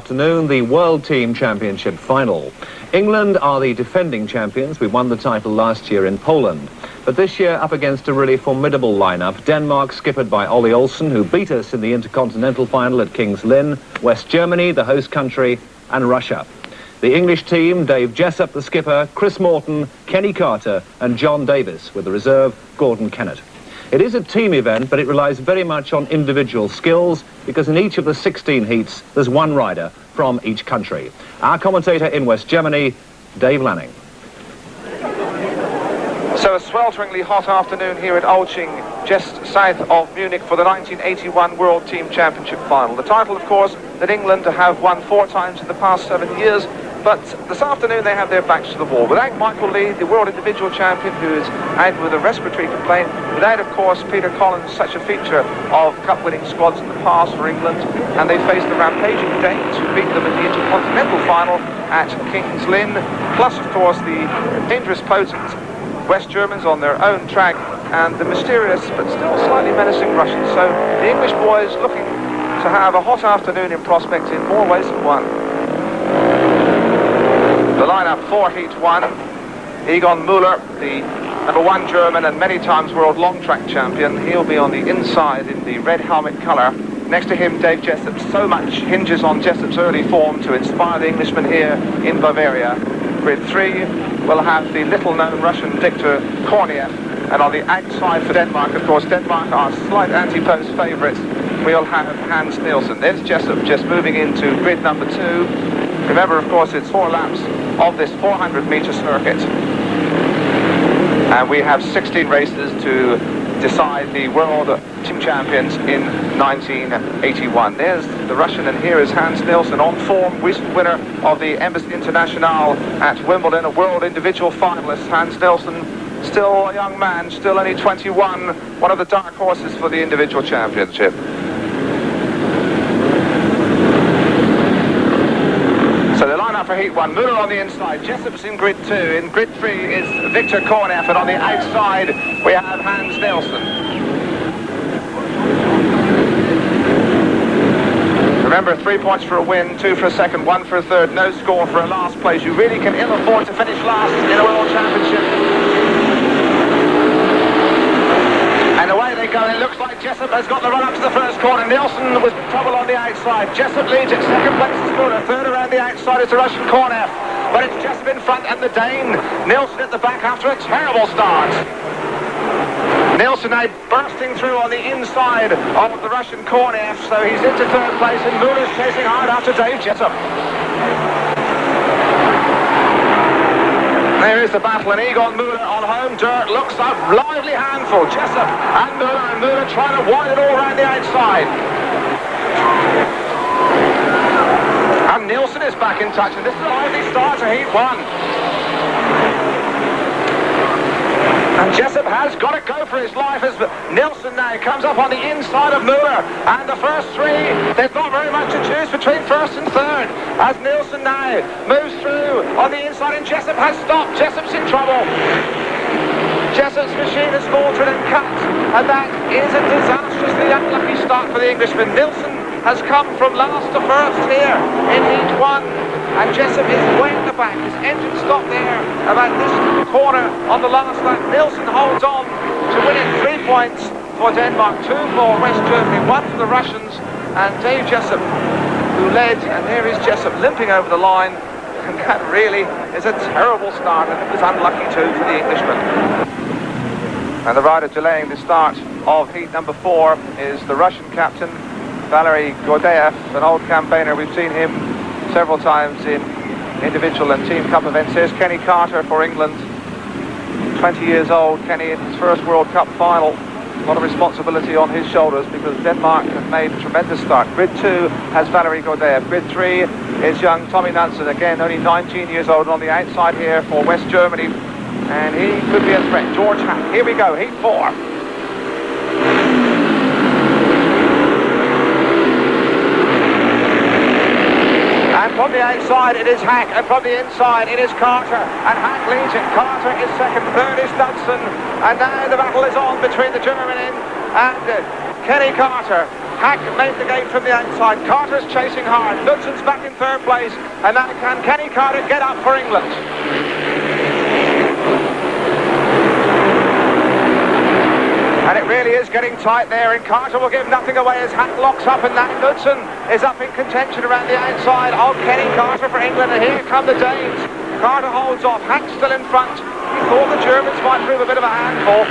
afternoon, the World Team Championship final. England are the defending champions. We won the title last year in Poland. But this year up against a really formidable lineup. Denmark, skippered by Olching, who beat us in the Intercontinental final at King's Lynn. West Germany, the host country, and Russia. The English team, Dave Jessup, the skipper, Chris Morton, Kenny Carter, and John Davis, with the reserve, Gordon Kennett. It is a team event, but it relies very much on individual skills, because in each of the 16 heats, there's one rider from each country. Our commentator in West Germany, Dave Lanning. So a swelteringly hot afternoon here at Olching, just south of Munich, for the 1981 World Team Championship final. The title, of course, that England have won 4 times in the past 7 years, but this afternoon they have their backs to the wall. Without Michael Lee, the world individual champion, who is out with a respiratory complaint, without, of course, Peter Collins, such a feature of cup-winning squads in the past for England, and they faced the rampaging Danes, who beat them in the Intercontinental final at King's Lynn, plus, of course, the dangerous, potent West Germans on their own track, and the mysterious but still slightly menacing Russians. So the English boys looking to have a hot afternoon in prospect in more ways than one. The lineup for Heat 1, Egon Muller, the #1 German and many times world long track champion. He'll be on the inside in the red helmet colour. Next to him, Dave Jessup. So much hinges on Jessup's early form to inspire the Englishman here in Bavaria. Grid 3 will have the little-known Russian Viktor Korniev, and on the outside for Denmark, of course, Denmark are slight anti-post favourites. We'll have Hans Nielsen. There's Jessup just moving into grid number 2. Remember, of course, it's 4 laps of this 400-metre circuit. And we have 16 races to decide the World Team Champions in 1981. There's the Russian, and here is Hans Nielsen, on form, recent winner of the Embassy International at Wimbledon, a world individual finalist. Hans Nielsen, still a young man, still only 21, one of the dark horses for the individual championship. So the lineup for Heat 1, Muller on the inside, Jessup's in grid 2, in grid 3 is Viktor Korniev, and on the outside we have Hans Nielsen. Remember, 3 points for a win, 2 for a second, 1 for a third, no score for a last place. You really can ill afford to finish last in a World Championship. And away they go. It looks like Jessup has got the run up to the first corner. Nielsen with trouble on the outside. Jessup leads it. Second place is Muller. Third around the outside is the Russian Korniev. But it's Jessup in front and the Dane. Nielsen at the back after a terrible start. Nielsen now bursting through on the inside of the Russian Korniev, so he's into third place, and Muller's chasing hard after Dave Jessup. There is the battle, and Egon Muller on home dirt looks a lively handful. Jessup and Muller trying to wind it all around the outside. And Nielsen is back in touch, and this is a lively start to Heat 1. And Jessup has got to go for his life as Nielsen now comes up on the inside of Muller. And the first 3, there's not very much to choose between first and third, as Nielsen now moves through on the inside, and Jessup has stopped. Jessup's in trouble. Jessup's machine has faltered and cut, and that is a disastrously unlucky start for the Englishman. Nielsen has come from last to first here in Heat 1, and Jessup is way in the back. His engine stopped there about this corner on the last lap. Nielsen holds on to win it. 3 points for Denmark, 2 for West Germany, 1 for the Russians, and Dave Jessup, who led, and there is Jessup limping over the line, and that really is a terrible start, and it was unlucky too for the Englishman. And the rider delaying the start of heat number 4 is the Russian captain, Valery Gordeev, an old campaigner. We've seen him several times in individual and team cup events. Here's Kenny Carter for England, 20 years old. Kenny in his first World Cup final. A lot of responsibility on his shoulders because Denmark have made a tremendous start. Grid 2 has Valery Gordeev. Grid 3 is young Tommy Nansen, again only 19 years old, on the outside here for West Germany, and he could be a threat. George Hack. Here we go, heat 4. And from the outside it is Hack, and from the inside it is Carter, and Hack leads it. Carter is second, third is Nansen, and now the battle is on between the German and Kenny Carter. Hack made the gain from the outside. Carter's chasing hard. Knudson's back in third place. And now can Kenny Carter get up for England? And it really is getting tight there, and Carter will give nothing away as Hack locks up, and now Knudsen is up in contention around the outside of Kenny Carter for England, and here come the Danes. Carter holds off, Hack still in front. He thought the Germans might prove a bit of a handful.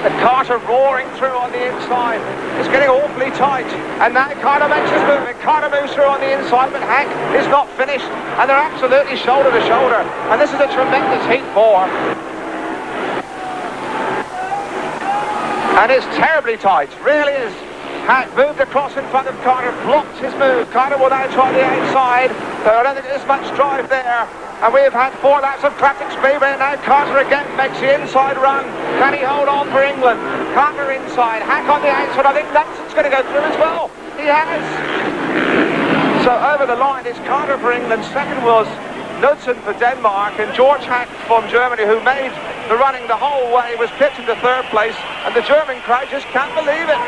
And Carter roaring through on the inside. It's getting awfully tight, and now Carter makes his move, and Carter moves through on the inside, but Hack is not finished, and they're absolutely shoulder to shoulder, and this is a tremendous heat four. And it's terribly tight, really is. Hack moved across in front of Carter, blocked his move. Carter will now try the outside, so I don't think there's much drive there. And we've had 4 laps of classic speedway, and now Carter again makes the inside run. Can he hold on for England? Carter inside, Hack on the outside. I think Knudsen's going to go through as well. He has. So over the line is Carter for England. Second was Knudsen for Denmark, and George Hack from Germany, who made the running the whole way, was pipped into third place, and the German crowd just can't believe it.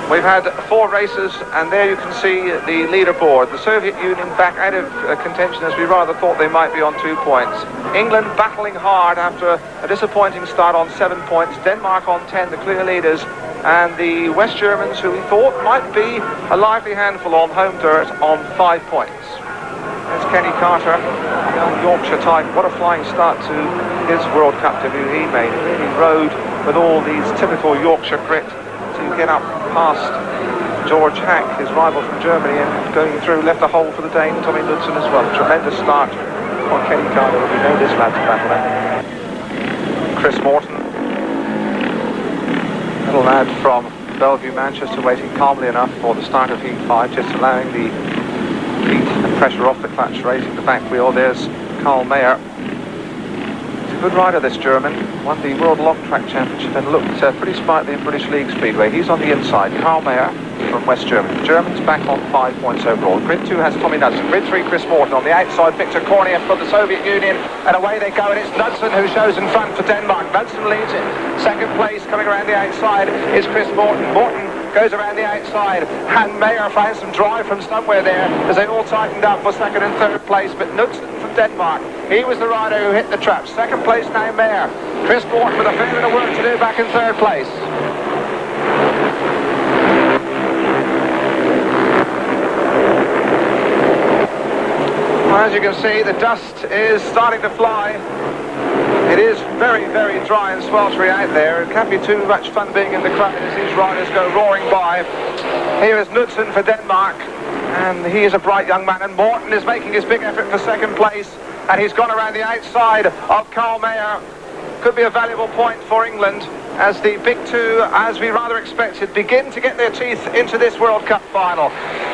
We've had 4 races, and there you can see the leaderboard. The Soviet Union back out of contention, as we rather thought they might be, on 2 points. England battling hard after a disappointing start on 7 points. Denmark on 10, the clear leaders. And the West Germans, who we thought might be a lively handful on home dirt, on 5 points. There's Kenny Carter, young Yorkshire type. What a flying start to his World Cup debut he made. He really rode with all these typical Yorkshire grit to get up past George Hack, his rival from Germany, and going through, left a hole for the Dane, Tommy Knudsen as well. Tremendous start for Kenny Carter. We know this lad to battle in. Chris Morton, little lad from Bellevue, Manchester, waiting calmly enough for the start of Heat 5, just allowing the heat and pressure off the clutch, raising the back wheel. There's Karl Mayer. He's a good rider, this German. Won the World Long Track Championship and looked pretty sprightly in British League Speedway. He's on the inside. Karl Mayer from West Germany. The Germans back on 5 points overall. Grid 2 has Tommy Knudsen. Grid 3, Chris Morton. On the outside, Victor Korniev from the Soviet Union. And away they go, and it's Knudsen who shows in front for Denmark. Knudsen leads it. Second place, coming around the outside, is Chris Morton. Morton goes around the outside, and Mayer finds some drive from somewhere there as they all tightened up for second and third place. But Knudsen from Denmark, he was the rider who hit the trap. Second place now Mayer. Chris Morton with a fair bit of work to do back in third place. Well, as you can see, the dust is starting to fly. It is very, very dry and sweltery out there. It can't be too much fun being in the crowd as these riders go roaring by. Here is Knudsen for Denmark, and he is a bright young man, and Morton is making his big effort for second place, and he's gone around the outside of Karl Mayer. Could be a valuable point for England as the big 2, as we rather expected, begin to get their teeth into this World Cup final.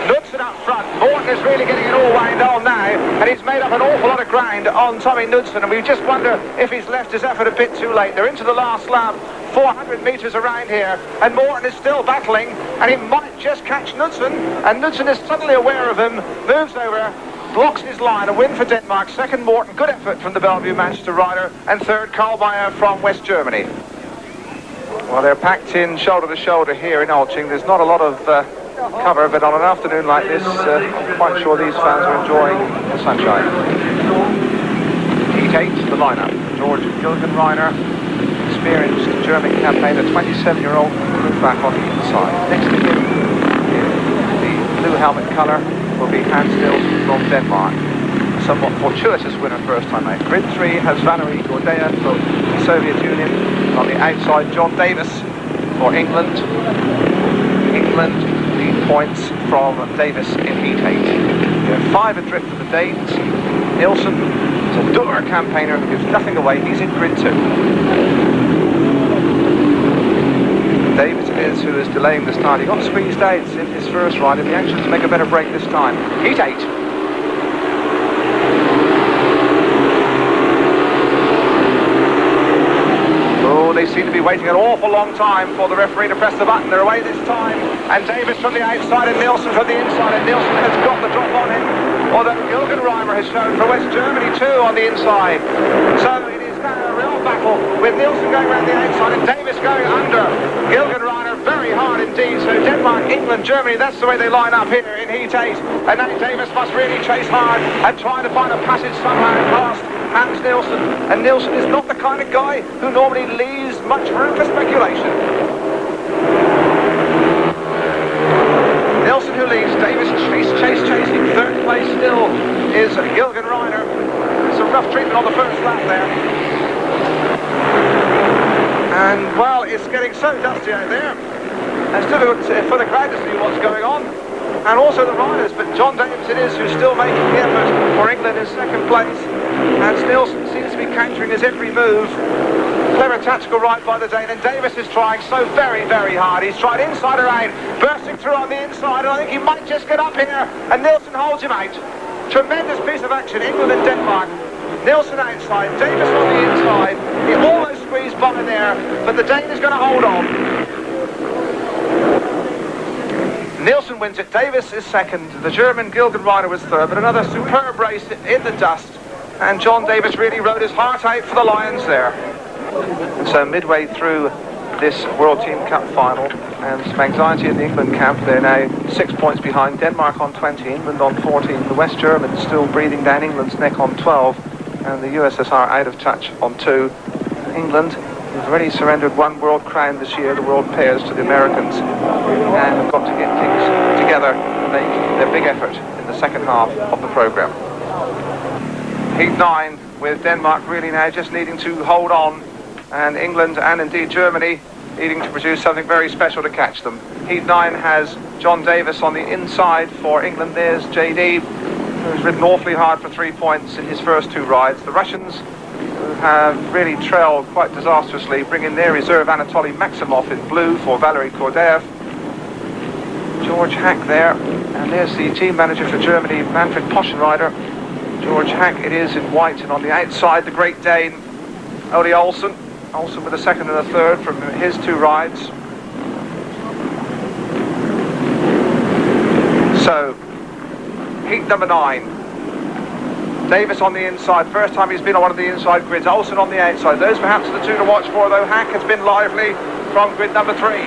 Knudsen up front. Morton is really getting it all wound on now, and he's made up an awful lot of ground on Tommy Knudsen, and we just wonder if he's left his effort a bit too late. They're into the last lap, 400 metres around here, and Morton is still battling, and he might just catch Knudsen, and Knudsen is suddenly aware of him, moves over, blocks his line. A win for Denmark. Second, Morton. Good effort from the Bellevue Manchester rider, and third, Karl Mayer from West Germany. Well, they're packed in shoulder to shoulder here in Olching. There's not a lot of cover, but on an afternoon like this, I'm quite sure these fans are enjoying the sunshine. Heat 8, the lineup. George Gilgenreiner, experienced German campaigner, 27-year-old, moved back on the inside. Next to him, in the blue helmet colour, will be Hans Nils from Denmark. A somewhat fortuitous winner first time out. Grid 3 has Valery Gordea from the Soviet Union. On the outside, John Davis for England. England lead points from Davis in Heat 8. We have 5 adrift for the Danes. Nielsen is a dour campaigner who gives nothing away. He's in Grid 2. Davis it is who is delaying the start. He got squeezed out in his first ride. He'll be anxious to make a better break this time. Heat 8. They seem to be waiting an awful long time for the referee to press the button. They're away this time, and Davis from the outside and Nielsen from the inside, and Nielsen has got the drop on him, although Gilgenreimer has shown for West Germany too on the inside. So it is now a real back battle with Nielsen going around the outside and Davis going under Gilgenreiner very hard indeed. So Denmark, England, Germany, that's the way they line up here in Heat 8. And now Davis must really chase hard and try to find a passage somehow past Hans Nielsen. And Nielsen is not the kind of guy who normally leaves much room for speculation. Nielsen who leads, Davis chasing. Third place still is Gilgenreiner. Some rough treatment on the first lap there. And, well, it's getting so dusty out there. It's difficult for the crowd to see what's going on. And also the riders, but John Davis it is who's still making the effort for England in second place. And Nielsen seems to be countering his every move. Clever tactical ride by the Dane, and Davis is trying so very, very hard. He's tried inside around, bursting through on the inside, and I think he might just get up here, and Nielsen holds him out. Tremendous piece of action, England and Denmark. Nielsen outside, Davis on the inside. He almost squeezed by there, but the Dane is going to hold on. Nielsen wins it, Davis is second, the German Gilgenreiner was third, but another superb race in the dust, and John Davis really rode his heart out for the Lions there. And so midway through this World Team Cup final, and some anxiety in the England camp. They're now 6 points behind, Denmark on 20, England on 14, the West Germans still breathing down England's neck on 12, and the USSR out of touch on 2. England have already surrendered one world crown this year, the world pairs, to the Americans, and have got to get things together and make their big effort in the second half of the programme. Heat 9 with Denmark really now just needing to hold on, and England and indeed Germany needing to produce something very special to catch them. Heat 9 has John Davis on the inside for England. There's JD, who's ridden awfully hard for 3 points in his first two rides. The Russians, who have really trailed quite disastrously, bring in their reserve Anatoly Maximov in blue for Valery Kordaev. George Hack there, and there's the team manager for Germany, Manfred Poschenreiter. George Hack it is in white, and on the outside the Great Dane, Ole Olsen. Olsen with a second and a third from his two rides. So, heat number 9. Davis on the inside, first time he's been on one of the inside grids. Olsen on the outside. Those perhaps are the two to watch for, though. Hack has been lively from grid number 3.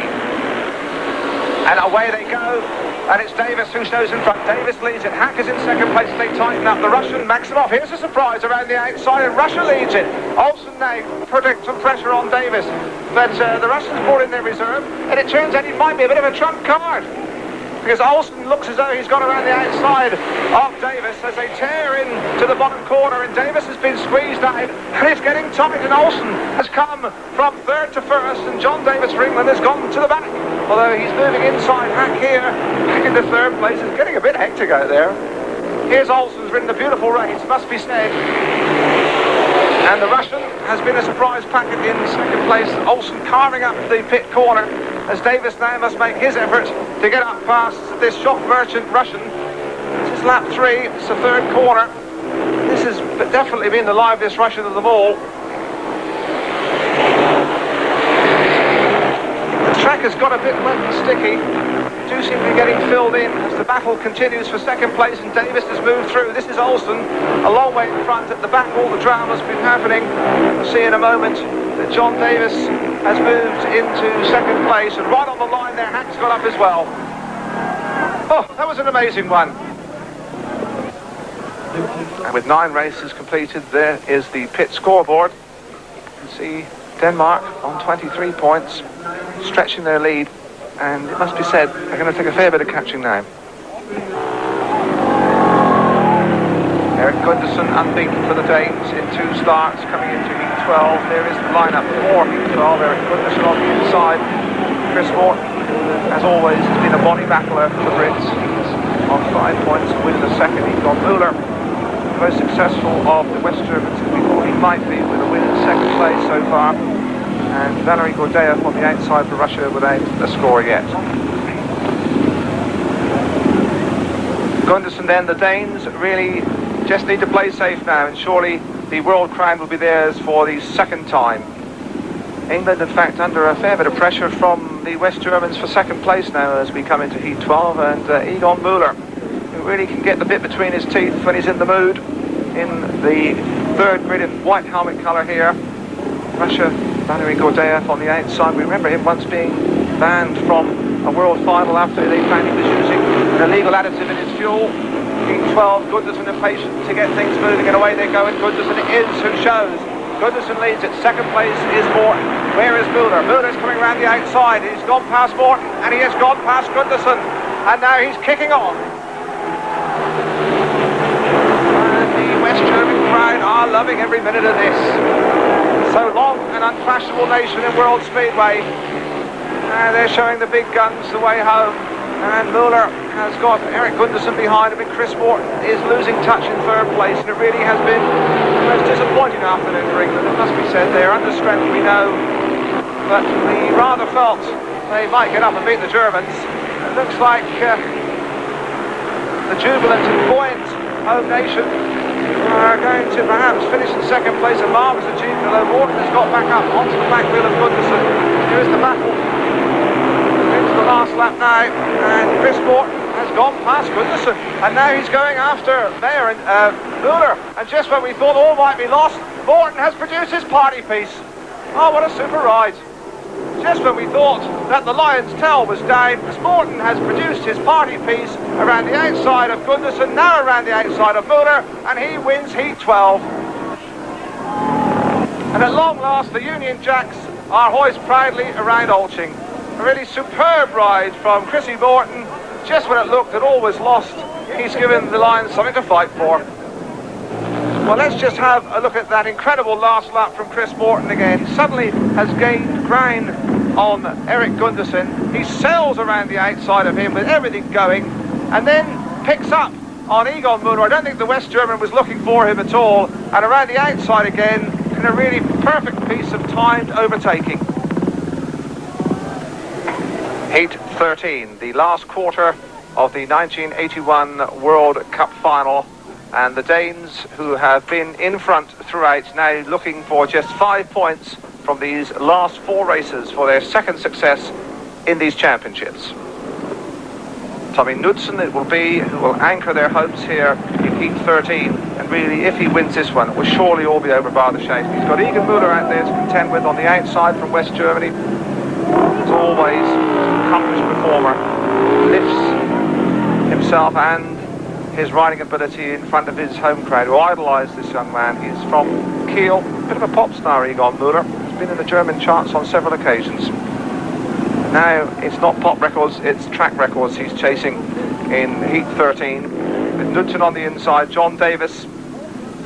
And away they go. And it's Davis who snows in front. Davis leads it. Hack is in second place. They tighten up. The Russian Maximov. Here's a surprise around the outside, and Russia leads it. Olsen now putting some pressure on Davis, but the Russians brought in their reserve, and it turns out he might be a bit of a trump card, because Olsen looks as though he's gone around the outside of Davis as they tear into the bottom corner, and Davis has been squeezed out, and it's getting tight, and Olsen has come from third to first, and John Davis for England has gone to the back, although he's moving inside. Hack here, back into third place. It's getting a bit hectic out there. Here's Olsen's ridden a beautiful race, must be said. And the Russian has been a surprise packet in second place. Olsen carving up the pit corner as Davis now must make his effort to get up past this shock merchant Russian. This is lap 3, it's the third corner. This has definitely been the liveliest Russian of them all. The track has got a bit wet and sticky. Do seem to be getting filled in as the battle continues for second place, and Davis has moved through. This is Olsen, a long way in front. At the back, all the drama's been happening. We'll see in a moment that John Davis has moved into second place, and right on the line there, Hack's got up as well. Oh, that was an amazing one. And with 9 races completed, there is the pit scoreboard. You can see Denmark on 23 points, stretching their lead. And it must be said, they're going to take a fair bit of catching now. Erik Gundersen unbeaten for the Danes in 2 starts, coming into Heat 12. There is the lineup for Heat 12. Erik Gundersen on the inside. Chris Morton, as always, has been a body battler for the Brits. He's on 5 points, winning the second. He's got Muller, the most successful of the West Germans, who we thought he might be, with a win in second place so far. And Valery Kordaev on the outside for Russia without a score yet. Gundersen then, the Danes really just need to play safe now, and surely the world crown will be theirs for the second time. England, in fact, under a fair bit of pressure from the West Germans for second place now as we come into Heat 12, and Egon Muller, who really can get the bit between his teeth when he's in the mood, in the third grid in white helmet colour here. Russia, Valery Gordeev on the outside. We remember him once being banned from a world final after they found he was using an illegal additive in his fuel. Heat 12, Gundersen impatient to get things moving, and away they go, and Gundersen is who shows. Gundersen leads it. Second place is Morton. Where is Muller? Muller's coming around the outside. He's gone past Morton, and he has gone past Gundersen, and now he's kicking on. And the West German crowd are loving every minute of this. So long an unfashionable nation in World Speedway. They're showing the big guns the way home, and Muller has got Eric Gundersen behind him, and Chris Morton is losing touch in third place, and it really has been the most disappointing afternoon for England. It must be said, they're under strength, we know, but we rather felt they might get up and beat the Germans. It looks like the jubilant and buoyant home nation are going to perhaps finish in second place, a marvellous achievement, although Morton has got back up onto the back wheel of Gundersen. Here's the battle into the last lap now, and Chris Morton has gone past Gundersen, and now he's going after Mayer and Muller, and just when we thought all might be lost, Morton has produced his party piece. Oh, what a super ride. Just when we thought that the lion's tail was down, Morton has produced his party piece around the outside of Gundersen, now around the outside of Muller, and he wins Heat 12. And at long last, the Union Jacks are hoisted proudly around Olching. A really superb ride from Chrissy Morton. Just when it looked that all was lost, he's given the Lions something to fight for. Well, let's just have a look at that incredible last lap from Chris Morton again. He suddenly has gained ground on Eric Gundersen. He sails around the outside of him with everything going, and then picks up on Egon Muller. I don't think the West German was looking for him at all, and around the outside again in a really perfect piece of timed overtaking. Heat 13, the last quarter of the 1981 World Cup final, and the Danes, who have been in front throughout, now looking for just 5 points from these last 4 races for their second success in these championships. Tommy Knudsen it will be who will anchor their hopes here in Heat 13, and really if he wins this one it will surely all be over bar the shape. He's got Egon Muller out there to contend with on the outside from West Germany. As always, an accomplished performer, lifts himself and his riding ability in front of his home crowd, who idolise this young man. He's from Kiel, a bit of a pop star, Egon Muller. He's been in the German charts on several occasions. Now it's not pop records, it's track records he's chasing in Heat 13. With Knudsen on the inside, John Davis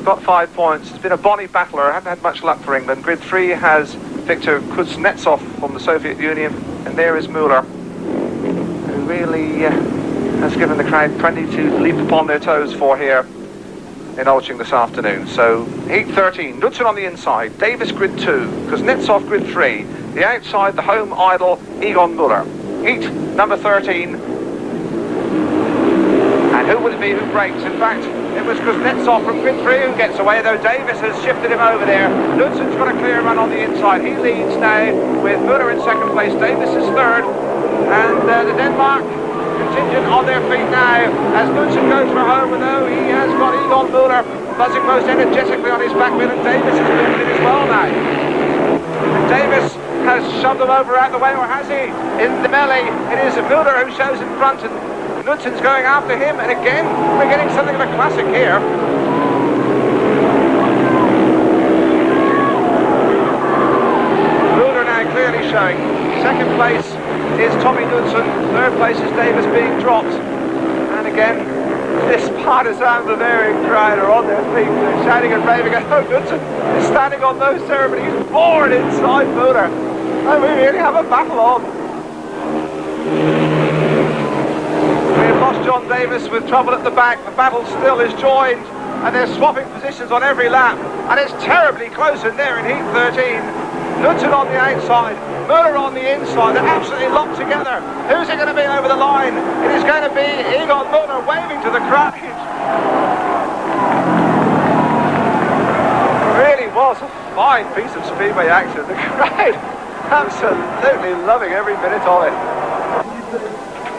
got 5 points. It's been a bonny battler, hasn't had much luck for England. Grid 3 has Viktor Kuznetsov from the Soviet Union, and there is Muller, who really has given the crowd plenty to leap upon their toes for here in Olching this afternoon. So Heat 13, Knudsen on the inside, Davis Grid 2, Kuznetsov Grid 3, the outside, the home idol, Egon Muller. Heat number 13. And who would it be who breaks? In fact, it was Kuznetsov from Grid 3 who gets away, though Davis has shifted him over there. Knudsen's got a clear run on the inside. He leads now with Muller in second place. Davis is third. And the Denmark contingent on their feet now as Knudsen goes for home, although he has got Egon Muller buzzing most energetically on his back wheel, and Davis is moving it as well now. And Davis has shoved them over out the way, or has he? In the melee, it is Muller who shows in front, and Knudsen's going after him, and again, we're getting something of a classic here. Muller now clearly showing. Second place is Tommy Knudsen, third place is Davis being dropped, and again this partisan Bavarian crowd are on their feet, they're shouting and raving. Oh, Knudsen is standing on no ceremony, he's bored inside Muller, and we really have a battle on. We have lost John Davis with trouble at the back. The battle still is joined, and they're swapping positions on every lap, and it's terribly close in there in Heat 13. Knudsen on the outside, Muller on the inside, they're absolutely locked together. Who's it going to be over the line? It is going to be Egon Muller waving to the crowd. It really was a fine piece of speedway action. The crowd absolutely loving every minute of it.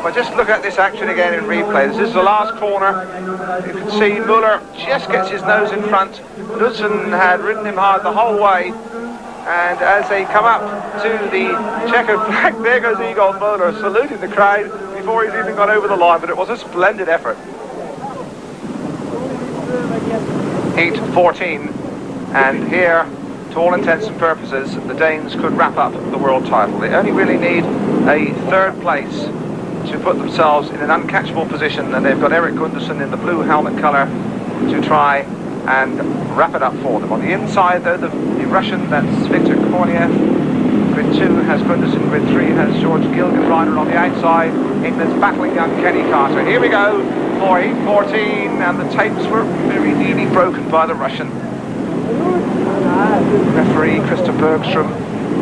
But just look at this action again in replay. This is the last corner. You can see Muller just gets his nose in front. Knudsen had ridden him hard the whole way. And as they come up to the checkered flag, there goes Egon Muller saluting the crowd before he's even got over the line, but it was a splendid effort. Heat 14, and here, to all intents and purposes, the Danes could wrap up the world title. They only really need a third place to put themselves in an uncatchable position, and they've got Erik Gundersen in the blue helmet colour to try and wrap it up for them. On the inside, though, the Russian, that's Viktor Korniev. Grid 2 has Gundersen, grid 3 has George Gilgenreiner. On the outside, England's battling young Kenny Carter. Here we go for heat 14, and the tapes were very nearly broken by the Russian. Referee Christer Bergström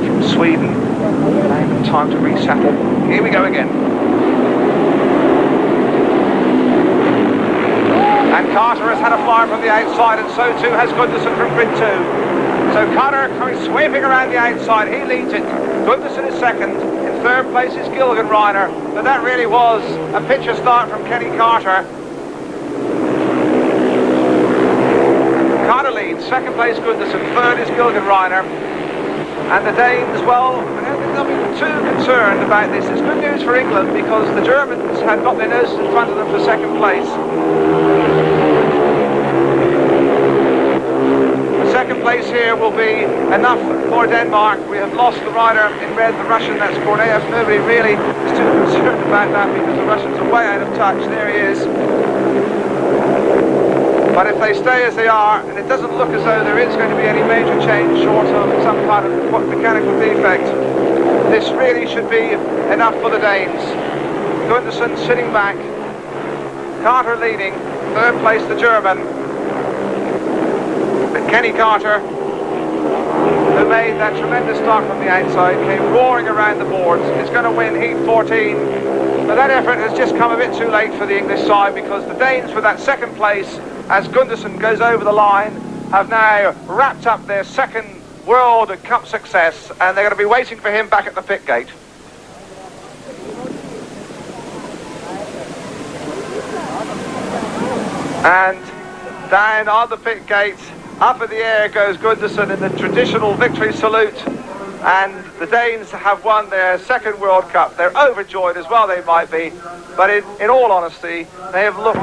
from Sweden, allowing them time to resettle. Here we go again. And Carter has had a flyer from the outside, and so too has Gundersen from grid 2. So Carter coming sweeping around the outside, he leads it. Gundersen is second, in third place is Gilgenreiner, but that really was a picture start from Kenny Carter. Carter leads, second place Gundersen, third is Gilgenreiner. And the Danes, well, I don't think they'll be too concerned about this. It's good news for England because the Germans had got their noses in front of them for second place. The second place here will be enough for Denmark. We have lost the rider in red, the Russian, that's Korniev. Nobody really is too concerned about that because the Russians are way out of touch. There he is. But if they stay as they are, and it doesn't look as though there is going to be any major change short of some kind of mechanical defect, this really should be enough for the Danes. Gundersen sitting back, Carter leading, third place the German. But Kenny Carter, who made that tremendous start from the outside, came roaring around the boards, is going to win heat 14. But that effort has just come a bit too late for the English side because the Danes, with that second place, as Gundersen goes over the line, have now wrapped up their second World Cup success, and they're going to be waiting for him back at the pit gate. And down on the pit gate, up in the air goes Gundersen in the traditional victory salute, and the Danes have won their second World Cup. They're overjoyed, as well they might be, but in all honesty, they have looked